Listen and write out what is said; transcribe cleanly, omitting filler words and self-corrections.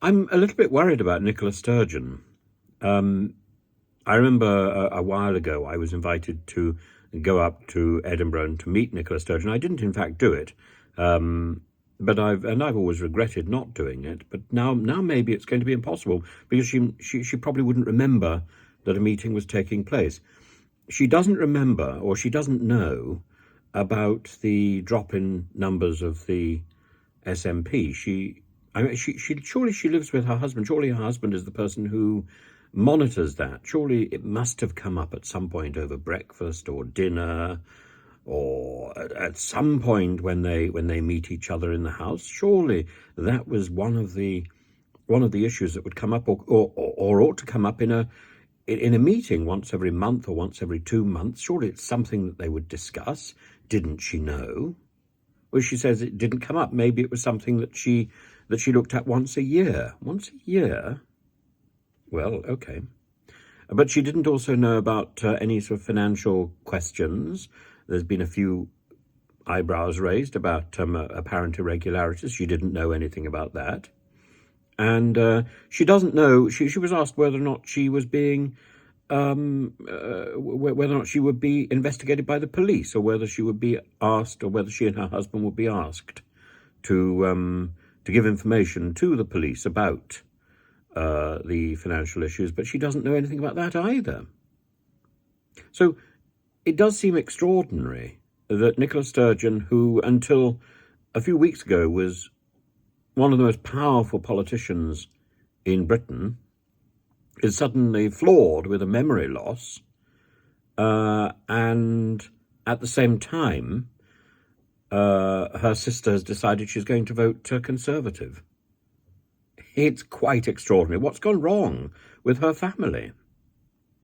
I'm a little bit worried about Nicola Sturgeon. I remember a while ago I was invited to go up to Edinburgh and to meet Nicola Sturgeon. I didn't, in fact, do it, but I've always regretted not doing it. But now maybe it's going to be impossible because she probably wouldn't remember that a meeting was taking place. She doesn't remember, or she doesn't know about the drop in numbers of the SMP. Surely she lives with her husband. Surely her husband is the person who monitors that. Surely it must have come up at some point over breakfast or dinner, or at some point when they meet each other in the house. Surely that was one of the issues that would come up, or ought to come up in a meeting once every month or once every 2 months. Surely it's something that they would discuss. Didn't she know? Well, she says it didn't come up. Maybe it was something that she looked at once a year. Once a year? Well, okay. But she didn't also know about any sort of financial questions. There's been a few eyebrows raised about apparent irregularities. She didn't know anything about that. And she doesn't know, she was asked whether or not she was being, whether or not she would be investigated by the police, or whether she would be asked, or whether she and her husband would be asked to give information to the police about the financial issues, but she doesn't know anything about that either. So it does seem extraordinary that Nicola Sturgeon, who until a few weeks ago was one of the most powerful politicians in Britain, is suddenly flawed with a memory loss, and at the same time, her sister has decided she's going to vote Conservative. It's quite extraordinary. What's gone wrong with her family?